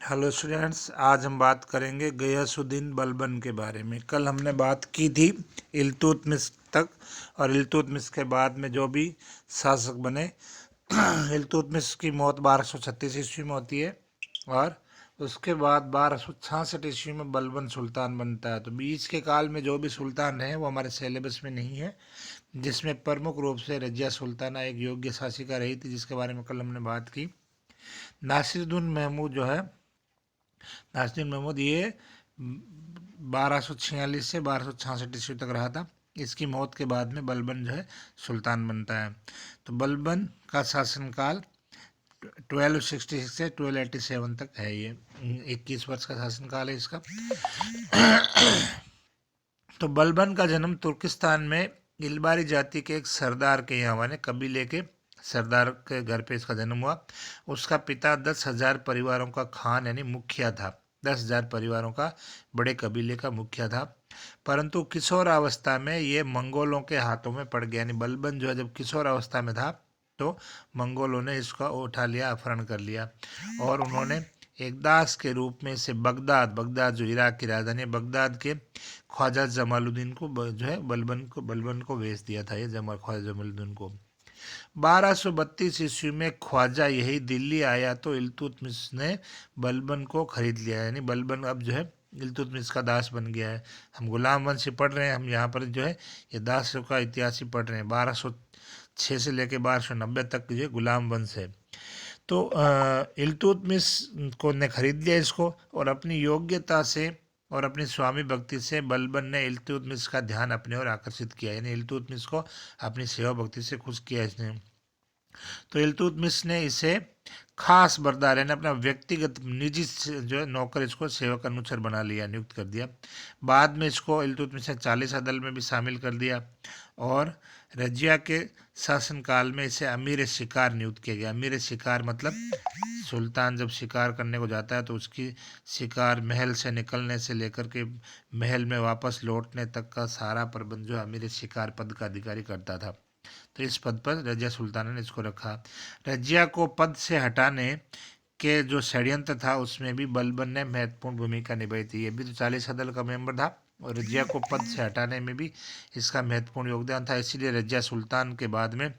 Hello students, आज हम बात करेंगे गयासुद्दीन बलबन के बारे में। कल हमने बात की थी इल्तुतमिश तक, और इल्तुतमिश के बाद में जो भी शासक बने। इल्तुतमिश की मौत 1236 ईस्वी में होती है, और उसके बाद 1266 ईस्वी में बलबन सुल्तान बनता है। तो बीच के काल में जो भी सुल्तान रहे वो हमारे सिलेबस में नहीं है, जिसमें प्रमुख रूप से रजिया सुल्ताना एक योग्य शासिका रही थी, जिसके बारे में कल हमने बात की। नासिरुद्दीन महमूद जो है, नासिरुद्दीन महमूद ये 1246 से 1266 ईस्वी तक रहा था। इसकी मौत के बाद में बलबन जो है सुल्तान बनता है। तो बलबन का शासनकाल 1266 से 1287 तक है। ये 21 वर्ष का शासनकाल है इसका। तो बलबन का जन्म तुर्किस्तान में इल्बारी जाति के एक सरदार के यहाँ, माने कबीले के सरदार के घर पे इसका जन्म हुआ। उसका पिता 10,000 परिवारों का खान यानी मुखिया था। 10,000 परिवारों का बड़े कबीले का मुखिया था, परंतु किशोरावस्था में ये मंगोलों के हाथों में पड़ गया। यानी बलबन जो है जब किशोरावस्था में था तो मंगोलों ने इसका उठा लिया, अपहरण कर लिया, और उन्होंने एक दास के रूप में इसे बगदाद जो इराक की राजधानी है, बगदाद के ख्वाजा जमालुद्दीन को जो है बलबन को भेज दिया था। ये ख्वाजा जमालुद्दीन को 1232 ईस्वी में ख्वाजा यही दिल्ली आया तो इल्तुतमिश ने बलबन को खरीद लिया। यानी बलबन अब जो है इल्तुतमिश का दास बन गया है। हम गुलाम वंश पढ़ रहे हैं, हम यहाँ पर जो है ये दास का इतिहास ही पढ़ रहे हैं। 1206 से लेकर 1290 तक ये गुलाम वंश है। तो इल्तुतमिश को ने खरीद लिया इसको, और अपनी योग्यता से और अपनी स्वामी भक्ति से बलबन ने इल्तुतमिश का ध्यान अपने ओर आकर्षित किया। यानी इल्तुतमिश को अपनी सेवा भक्ति से खुश किया इसने। तो इल्तुतमिश ने इसे खास बरदार यानी अपना व्यक्तिगत निजी जो है नौकर, इसको सेवक अनुचर बना लिया, नियुक्त कर दिया। बाद में इसको इल्तुतमिश ने 40 दल में भी शामिल कर दिया, और रजिया के शासनकाल में इसे अमीर शिकार नियुक्त किया गया। अमीर शिकार मतलब सुल्तान जब शिकार करने को जाता है तो उसकी शिकार महल से निकलने से लेकर के महल में वापस लौटने तक का सारा प्रबंध जो अमीर शिकार पद का अधिकारी करता था। तो इस पद पर रजिया सुल्ताना ने इसको रखा। रजिया को पद से हटाने के जो षड्यंत्र था उसमें भी बलबन ने महत्वपूर्ण भूमिका निभाई थी। ये भी तो 40 दल का मेंबर था, और रजिया को पद से हटाने में भी इसका महत्वपूर्ण योगदान था। इसीलिए रजिया सुल्तान के बाद में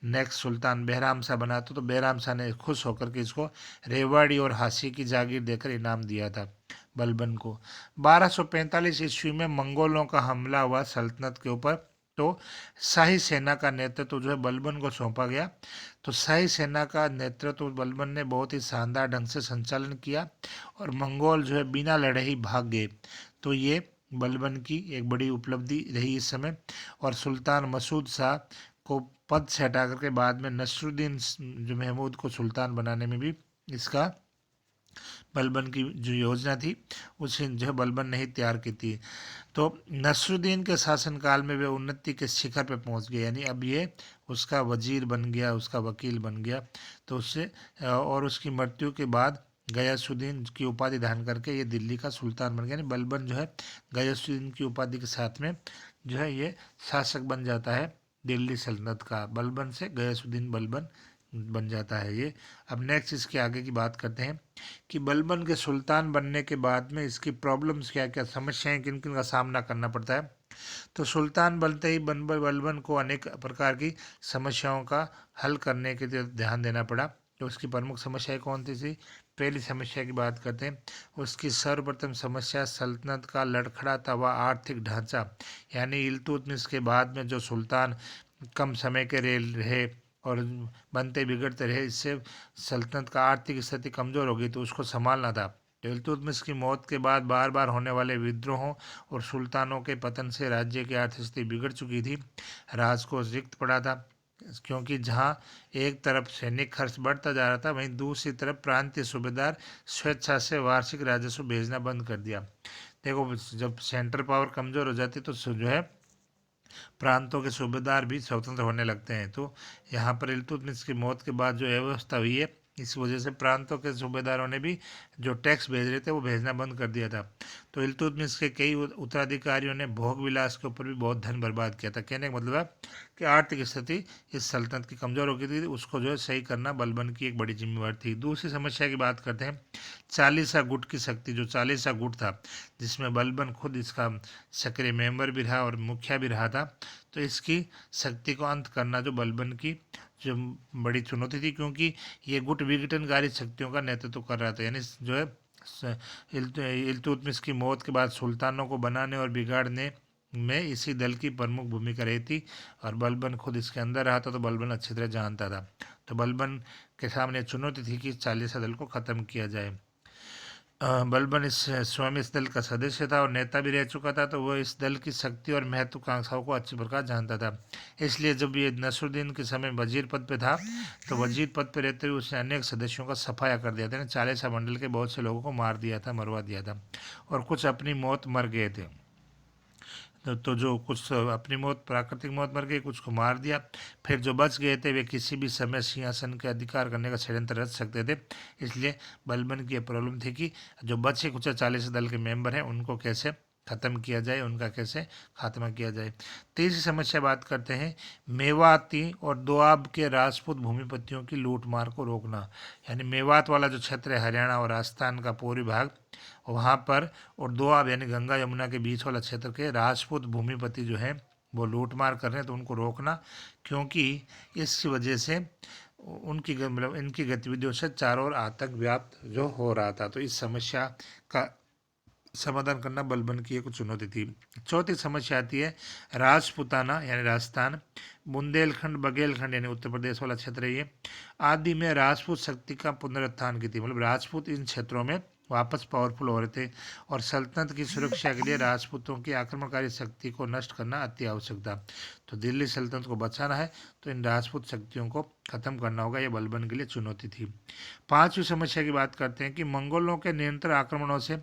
नेक्स्ट सुल्तान behram शाह बना, तो behram शाह ने खुश होकर के इसको रेवाड़ी और हासी की जागीर देकर इनाम दिया था बलबन को। 1245 ईस्वी में मंगोलों का हमला हुआ सल्तनत के ऊपर, तो शाही सेना का नेतृत्व जो है बलबन को सौंपा गया। तो शाही सेना का नेतृत्व बलबन ने बहुत ही शानदार ढंग से संचालन किया, और मंगोल जो है बिना लड़े ही भाग गए। तो ये बलबन की एक बड़ी उपलब्धि रही इस समय। और सुल्तान मसूद शाह को पद से हटा करके बाद में नसरुद्दीन जो महमूद को सुल्तान बनाने में भी इसका बलबन की जो योजना थी उसे जो है बलबन ने ही तैयार की थी। तो नसरुद्दीन के शासनकाल में वे उन्नति के शिखर पर पहुंच गए। यानी अब ये उसका वजीर बन गया, उसका वकील बन गया। तो उससे और उसकी मृत्यु के बाद गयासुद्दीन की उपाधि धारण करके ये दिल्ली का सुल्तान बन गया। यानी बलबन जो है गयासुद्दीन की उपाधि के साथ में जो है ये शासक बन जाता है दिल्ली सल्तनत का। बलबन से गयासुद्दीन बलबन बन जाता है ये। अब नेक्स्ट इसके आगे की बात करते हैं कि बलबन के सुल्तान बनने के बाद में इसकी प्रॉब्लम्स क्या क्या, समस्याएं किन किन का सामना करना पड़ता है। तो सुल्तान बनते ही बलबन को अनेक प्रकार की समस्याओं का हल करने के लिए ध्यान देना पड़ा। तो उसकी प्रमुख समस्याएं कौन थी? पहली समस्या की बात करते हैं। उसकी सर्वप्रथम समस्या सल्तनत का लड़खड़ाता हुआ आर्थिक ढांचा। यानी इल्तुतमिश के बाद में जो सुल्तान कम समय के रहे और बनते बिगड़ते रहे, इससे सल्तनत का आर्थिक स्थिति कमज़ोर हो गई, तो उसको संभालना था। इल्तुतमिश की मौत के बाद बार बार होने वाले विद्रोहों और सुल्तानों के पतन से राज्य की आर्थिक स्थिति बिगड़ चुकी थी। राजकोष रिक्त पड़ा था, क्योंकि जहां एक तरफ सैनिक खर्च बढ़ता जा रहा था, वहीं दूसरी तरफ प्रांतीय सूबेदार स्वेच्छा से वार्षिक राजस्व भेजना बंद कर दिया। देखो, जब सेंट्रल पावर कमज़ोर हो जाती तो जो है प्रांतों के सूबेदार भी स्वतंत्र होने लगते हैं। तो यहाँ पर इल्तुतमिश की मौत के बाद जो व्यवस्था हुई है, इस वजह से प्रांतों के सूबेदारों ने भी जो टैक्स भेज रहे थे वो भेजना बंद कर दिया था। तो इल्तुतमिश के कई उत्तराधिकारियों ने भोग विलास के ऊपर भी बहुत धन बर्बाद किया था। कहने का मतलब है कि आर्थिक स्थिति इस सल्तनत की कमज़ोर हो गई थी, उसको जो है सही करना बलबन की एक बड़ी जिम्मेवारी थी। दूसरी समस्या की बात करते हैं। 40 गुट की शक्ति, जो 40 गुट था, जिसमें बलबन खुद इसका सक्रिय मेंबर भी रहा और मुखिया भी रहा था, तो इसकी शक्ति को अंत करना जो बलबन की जो बड़ी चुनौती थी, क्योंकि ये गुट विघटनकारी शक्तियों का नेतृत्व कर रहा था। यानी जो है इल्तुतमिश की मौत के बाद सुल्तानों को बनाने और बिगाड़ने में इसी दल की प्रमुख भूमिका रही थी, और बलबन खुद इसके अंदर रहा था, तो बलबन अच्छी तरह जानता था। तो बलबन के सामने चुनौती थी कि 40 दल को ख़त्म किया जाए। बलबन स्वयं इस दल का सदस्य था और नेता भी रह चुका था, तो वह इस दल की शक्ति और महत्वाकांक्षाओं को अच्छी प्रकार जानता था। इसलिए जब ये नसरुद्दीन के समय वजीर पद पे था, तो वजीर पद पे रहते हुए उसने अनेक सदस्यों का सफाया कर दिया था। 40 मंडल के बहुत से लोगों को मार दिया था, मरवा दिया था, और कुछ अपनी मौत मर गए थे। तो जो कुछ अपनी मौत, प्राकृतिक मौत मर गए, कुछ को मार दिया। फिर जो बच गए थे वे किसी भी समय सिंहासन के अधिकार करने का षड्यंत्र रच सकते थे। इसलिए बलबन की यह प्रॉब्लम थी कि जो बचे कुछ 40 दल के मेंबर हैं उनको कैसे ख़त्म किया जाए, उनका कैसे खात्मा किया जाए। तीसरी समस्या बात करते हैं मेवाती और दोआब के राजपूत भूमिपतियों की लूटमार को रोकना। यानी मेवात वाला जो क्षेत्र है, हरियाणा और राजस्थान का पूर्वी भाग, वहाँ पर, और दोआब यानी गंगा यमुना के बीच वाला क्षेत्र के राजपूत भूमिपति जो है वो लूटमार कर रहे हैं, तो उनको रोकना, क्योंकि इसकी वजह से उनकी मतलब इनकी गतिविधियों से चारों ओर आतंक व्याप्त जो हो रहा था। तो इस समस्या का समाधान करना बलबन की एक चुनौती थी। चौथी समस्या आती है राजपुताना यानी राजस्थान, बुंदेलखंड, बघेलखंड यानी उत्तर प्रदेश वाला क्षेत्र है ये, आदि में राजपूत शक्ति का पुनरुत्थान की थी। मतलब राजपूत इन क्षेत्रों में वापस पावरफुल हो रहे थे, और सल्तनत की सुरक्षा के लिए राजपूतों की आक्रमणकारी शक्ति को नष्ट करना अति आवश्यक था। तो दिल्ली सल्तनत को बचाना है तो इन राजपूत शक्तियों को खत्म करना होगा, यह बलबन के लिए चुनौती थी। पांचवी समस्या की बात करते हैं कि मंगोलों के निरंतर आक्रमणों से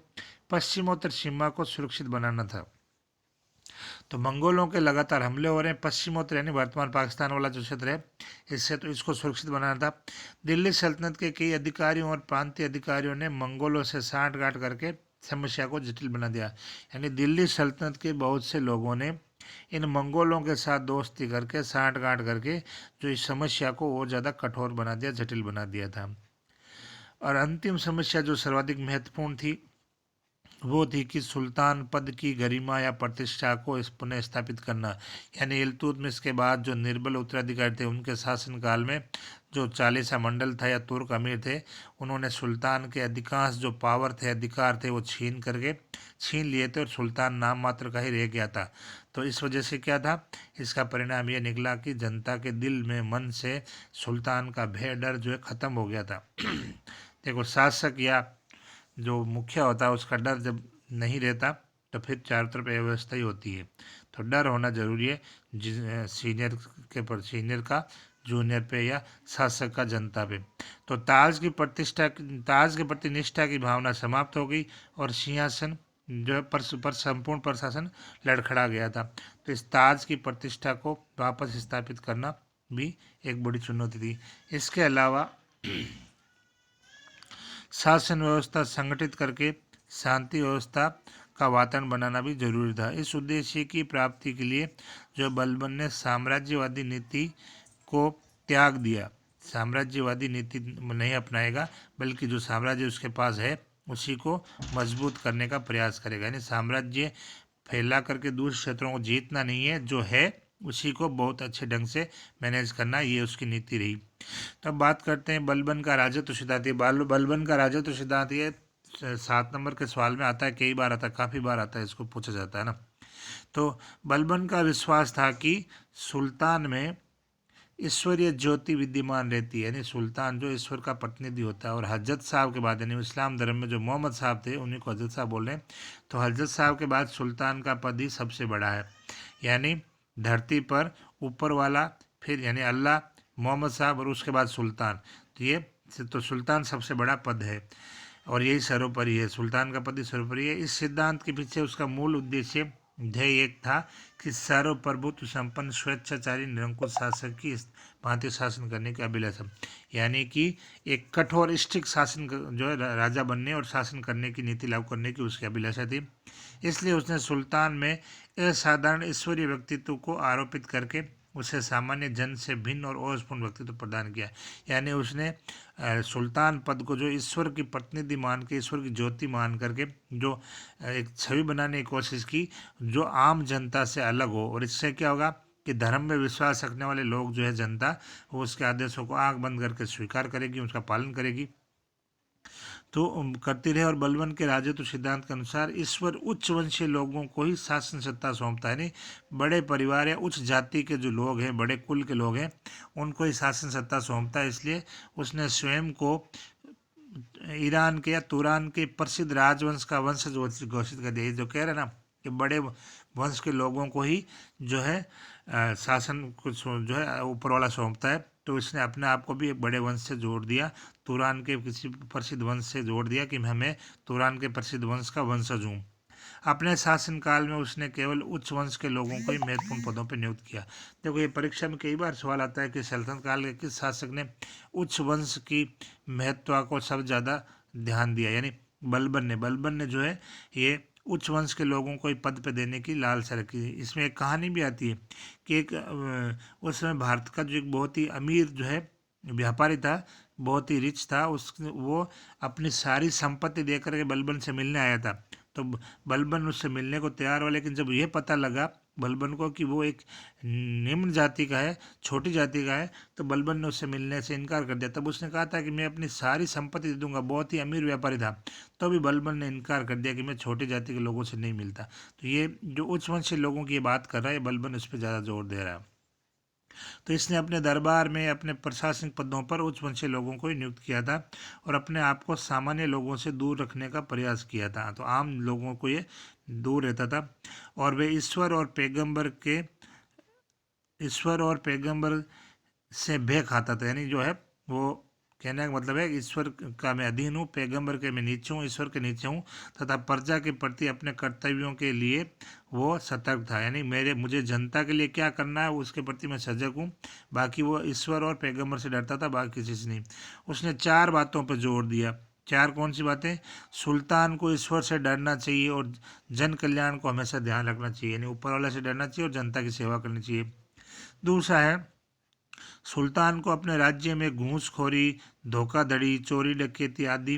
पश्चिमोत्तर सीमा को सुरक्षित बनाना था। तो मंगोलों के लगातार हमले हो रहे हैं पश्चिमोत्तर यानी वर्तमान पाकिस्तान वाला जो क्षेत्र है इससे, तो इसको सुरक्षित बनाना था। दिल्ली सल्तनत के कई अधिकारियों और प्रांतीय अधिकारियों ने मंगोलों से सांठगांठ करके समस्या को जटिल बना दिया। यानी दिल्ली सल्तनत के बहुत से लोगों ने इन मंगोलों के साथ दोस्ती करके, सांठगांठ करके, जो इस समस्या को और ज़्यादा कठोर बना दिया, जटिल बना दिया था। और अंतिम समस्या जो सर्वाधिक महत्वपूर्ण थी वो थी कि सुल्तान पद की गरिमा या प्रतिष्ठा को पुनः स्थापित करना। यानी इल्तुतमिश के बाद जो निर्बल उत्तराधिकारी थे उनके शासनकाल में जो 40 मंडल था या तुर्क अमीर थे, उन्होंने सुल्तान के अधिकांश जो पावर थे, अधिकार थे, वो छीन लिए थे, और सुल्तान नाम मात्र का ही रह गया था। तो इस वजह से क्या था, इसका परिणाम ये निकला कि जनता के दिल में, मन से सुल्तान का भय, डर जो है ख़त्म हो गया था। देखो, शासक या जो मुखिया होता है उसका डर जब नहीं रहता तो फिर चारों तरफ अव्यवस्था ही होती है। तो डर होना जरूरी है, सीनियर का जूनियर पे या शासक का जनता पे। तो ताज के प्रति निष्ठा की भावना समाप्त हो गई, और सिंहासन जो है पर संपूर्ण प्रशासन लड़खड़ा गया था। तो इस ताज की प्रतिष्ठा को वापस स्थापित करना भी एक बड़ी चुनौती थी। इसके अलावा शासन व्यवस्था संगठित करके शांति व्यवस्था का वातावरण बनाना भी जरूरी था। इस उद्देश्य की प्राप्ति के लिए जो बलबन ने साम्राज्यवादी नीति को त्याग दिया, साम्राज्यवादी नीति नहीं अपनाएगा, बल्कि जो साम्राज्य उसके पास है उसी को मजबूत करने का प्रयास करेगा। यानी साम्राज्य फैला करके दूसरे क्षेत्रों को जीतना नहीं है, जो है उसी को बहुत अच्छे ढंग से मैनेज करना, ये उसकी नीति रही। तो अब बात करते हैं बलबन का राजत्व सिद्धांत। ये बलबन का राजत्व सिद्धांत ये 7 नंबर के सवाल में आता है, कई बार आता है, काफ़ी बार आता है, इसको पूछा जाता है ना। तो बलबन का विश्वास था कि सुल्तान में ईश्वरीय ज्योति विद्यमान रहती है, यानी सुल्तान जो ईश्वर का प्रतिनिधि होता है। और हजरत साहब के बाद, यानी इस्लाम धर्म में जो मोहम्मद साहब थे उन्हीं को हजरत साहब बोल रहे हैं, तो हजरत साहब के बाद सुल्तान का पद ही सबसे बड़ा है। यानी धरती पर ऊपर वाला, फिर यानी अल्लाह, मोहम्मद साहब, और उसके बाद सुल्तान। तो ये तो सुल्तान सबसे बड़ा पद है, और यही सर्वोपरि है, सुल्तान का पद ही सर्वोपरि है। इस सिद्धांत के पीछे उसका मूल उद्देश्य, ध्येय एक था कि सर्वप्रभुत्व संपन्न स्वेच्छाचारी निरंकुश शासक की भांति शासन करने की अभिलाषा। यानी कि एक कठोर स्ट्रिक्ट शासन जो है राजा बनने और शासन करने की नीति लागू करने की उसकी अभिलाषा थी। इसलिए उसने सुल्तान में असाधारण ईश्वरीय व्यक्तित्व को आरोपित करके उसे सामान्य जन से भिन्न और ओजपूर्ण व्यक्तित्व प्रदान किया। यानी उसने सुल्तान पद को जो ईश्वर की प्रतिनिधि मान के, ईश्वर की ज्योति मान करके जो एक छवि बनाने की कोशिश की जो आम जनता से अलग हो, और इससे क्या होगा कि धर्म में विश्वास रखने वाले लोग जो है जनता, वो उसके आदेशों को आंख बंद करके स्वीकार करेगी, उसका पालन करेगी तो करती रहे। और बलबन के राजत्व सिद्धांत के अनुसार ईश्वर उच्च वंशीय लोगों को ही शासन सत्ता सौंपता है, नहीं बड़े परिवार या उच्च जाति के जो लोग हैं, बड़े कुल के लोग हैं, उनको ही शासन सत्ता सौंपता है। इसलिए उसने स्वयं को ईरान के या तुरान के प्रसिद्ध राजवंश का वंशज घोषित कर दिया। जो कह रहे हैं ना कि बड़े वंश के लोगों को ही जो है शासन को जो है ऊपर वाला सौंपता है, तो इसने अपने आप को भी एक बड़े वंश से जोड़ दिया, तुरान के किसी प्रसिद्ध वंश से जोड़ दिया कि मैं तुरान के प्रसिद्ध वंश का वंशज हूँ। अपने शासनकाल में उसने केवल उच्च वंश के लोगों को ही महत्वपूर्ण पदों पर नियुक्त किया। देखो ये परीक्षा में कई बार सवाल आता है कि सल्तनत काल के किस शासक ने उच्च वंश की महत्व को सबसे ज़्यादा ध्यान दिया, यानी बलबन ने जो है ये उच्च वंश के लोगों को ही पद पे देने की लालसा रखी थी। इसमें एक कहानी भी आती है कि एक उस समय भारत का जो एक बहुत ही अमीर जो है व्यापारी था, बहुत ही रिच था, उस वो अपनी सारी संपत्ति देकर के बलबन से मिलने आया था। तो बलबन उससे मिलने को तैयार हुआ, लेकिन जब ये पता लगा बलबन को कि वो एक निम्न जाति का है, छोटी जाति का है, तो बलबन ने उससे मिलने से इनकार कर दिया। तब उसने कहा था कि मैं अपनी सारी संपत्ति दे दूंगा, बहुत ही अमीर व्यापारी था। तो भी बलबन ने इनकार कर दिया कि मैं छोटी जाति के लोगों से नहीं मिलता। तो ये जो उच्च वंशीय लोगों की ये बात कर रहा है, बलबन उस पर ज़्यादा जोर दे रहा है। तो इसने अपने दरबार में अपने प्रशासनिक पदों पर उच्च वंशीय लोगों को ही नियुक्त किया था और अपने आप को सामान्य लोगों से दूर रखने का प्रयास किया था। तो आम लोगों को ये दूर रहता था और वे ईश्वर और पैगंबर से भय खाता था। यानी जो है वो कहने का मतलब है ईश्वर का मैं अधीन हूँ, पैगंबर के मैं नीचे हूँ, ईश्वर के नीचे हूँ, तथा प्रजा के प्रति अपने कर्तव्यों के लिए वो सतर्क था। यानी मुझे जनता के लिए क्या करना है उसके प्रति मैं सजग हूँ, बाकी वो ईश्वर और पैगंबर से डरता था, बाकी किसी से नहीं। उसने 4 बातों पर जोर दिया। 4 कौन सी बातें? सुल्तान को ईश्वर से डरना चाहिए और जन कल्याण को हमेशा ध्यान रखना चाहिए, यानी ऊपर वाले से डरना चाहिए और जनता की सेवा करनी चाहिए। दूसरा है सुल्तान को अपने राज्य में घूसखोरी, धोखाधड़ी, चोरी डकैती आदि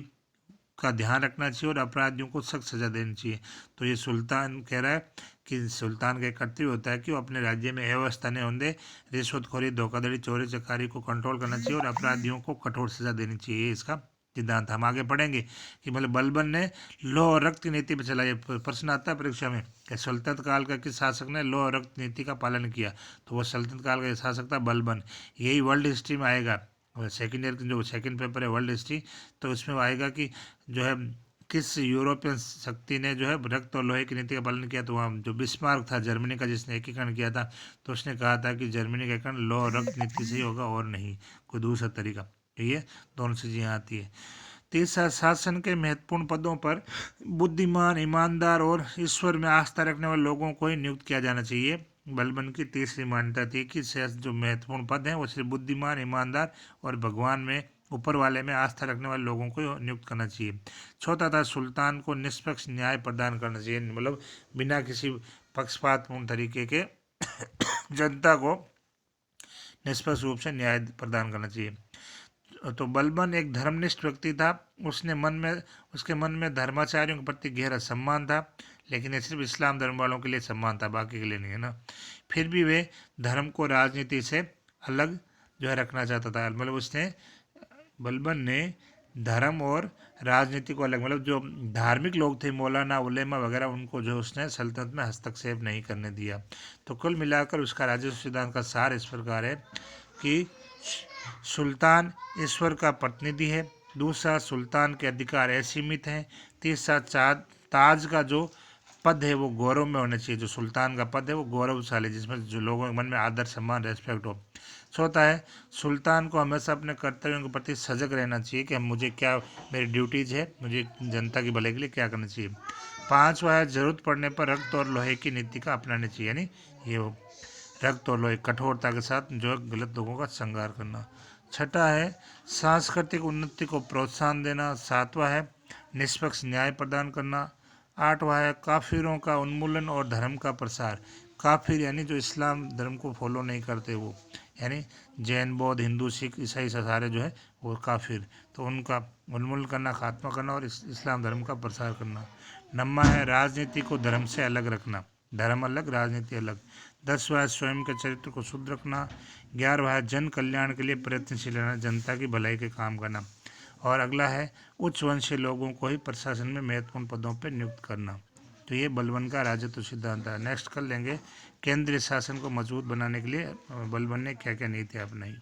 का ध्यान रखना चाहिए और अपराधियों को सख्त सजा देनी चाहिए। तो ये सुल्तान कह रहा है कि सुल्तान का कर्तव्य होता है कि वो अपने राज्य में व्यवस्था नहीं होने, रिश्वतखोरी, धोखाधड़ी, चोरी चकारी को कंट्रोल करना चाहिए और अपराधियों को कठोर सजा देनी चाहिए। इसका सिद्धांत हम आगे पढ़ेंगे कि मतलब बलबन ने लौह और रक्त की नीति पर चला। ये प्रश्न आता है परीक्षा में कि सल्तनत काल का किस शासक ने लौह और रक्त नीति का पालन किया, तो वो सल्तनत काल का शासक था बलबन। यही वर्ल्ड हिस्ट्री में आएगा, सेकेंड ईयर जो सेकेंड पेपर है वर्ल्ड हिस्ट्री, तो उसमें आएगा कि जो है किस यूरोपियन शक्ति ने जो है रक्त और लोहे की नीति का पालन किया। तो वहाँ जो बिस्मार्क था जर्मनी का, जिसने एकीकरण किया था, तो उसने कहा था कि जर्मनी का एकीकरण लौह और रक्त नीति से ही होगा और नहीं कोई दूसरा तरीका। तो ये दोनों चीज़ें यहाँ आती है। तीसरा, शासन के महत्वपूर्ण पदों पर बुद्धिमान, ईमानदार और ईश्वर में आस्था रखने वाले लोगों को ही नियुक्त किया जाना चाहिए। बलबन की तीसरी मान्यता थी कि जो महत्वपूर्ण पद हैं वो सिर्फ बुद्धिमान, ईमानदार और भगवान में, ऊपर वाले में आस्था रखने वाले लोगों को नियुक्त करना चाहिए। चौथा था सुल्तान को निष्पक्ष न्याय प्रदान करना चाहिए, मतलब बिना किसी पक्षपातपूर्ण तरीके के जनता को निष्पक्ष रूप से न्याय प्रदान करना चाहिए। तो बलबन एक धर्मनिष्ठ व्यक्ति था। उसके मन में धर्माचार्यों के प्रति गहरा सम्मान था, लेकिन ये सिर्फ इस्लाम धर्म वालों के लिए सम्मान था, बाकी के लिए नहीं, है ना। फिर भी वे धर्म को राजनीति से अलग जो है रखना चाहता था। मतलब बलबन ने धर्म और राजनीति को अलग, मतलब जो धार्मिक लोग थे मौलाना उलेमा वगैरह, उनको जो उसने सल्तनत में हस्तक्षेप नहीं करने दिया। तो कुल मिलाकर उसका राजस्व सिद्धांत का सार इस प्रकार है कि सुल्तान ईश्वर का प्रतिनिधि है। दूसरा, सुल्तान के अधिकार असीमित हैं। तीसरा, ताज का जो पद है वो गौरव में होना चाहिए। जो सुल्तान का पद है वो गौरवशाली, जिसमें जो लोगों के मन में आदर, सम्मान, रेस्पेक्ट हो। चौथा है सुल्तान को हमेशा अपने कर्तव्यों के प्रति सजग रहना चाहिए कि मुझे क्या, मेरी ड्यूटीज है, मुझे जनता की भलाई के लिए क्या करना चाहिए। पांचवा है जरूरत पड़ने पर रक्त और लोहे की नीति का अपनानी चाहिए, यानी ये हो रक्त और लोहे, कठोरता के साथ जो गलत लोगों का संहार करना। छठा है सांस्कृतिक उन्नति को प्रोत्साहन देना। सातवां है निष्पक्ष न्याय प्रदान करना। आठवां है काफिरों का उन्मूलन और धर्म का प्रसार। काफिर यानी जो इस्लाम धर्म को फॉलो नहीं करते वो, यानी जैन बौद्ध हिंदू सिख ईसाई सारे जो है वो काफिर, तो उनका उन्मूलन करना, खात्मा करना और इस्लाम धर्म का प्रसार करना। 9वां है राजनीति को धर्म से अलग रखना, धर्म अलग राजनीति अलग। 10वां है स्वयं के चरित्र को शुद्ध रखना। 11वां है जन कल्याण के लिए प्रयत्नशील रहना, जनता की भलाई के काम करना। और अगला है उच्च वंशीय लोगों को ही प्रशासन में महत्वपूर्ण पदों पर नियुक्त करना। तो ये बलबन का राजत्व सिद्धांत है। नेक्स्ट कर लेंगे केंद्रीय शासन को मजबूत बनाने के लिए बलबन ने क्या क्या नीति अपनाई।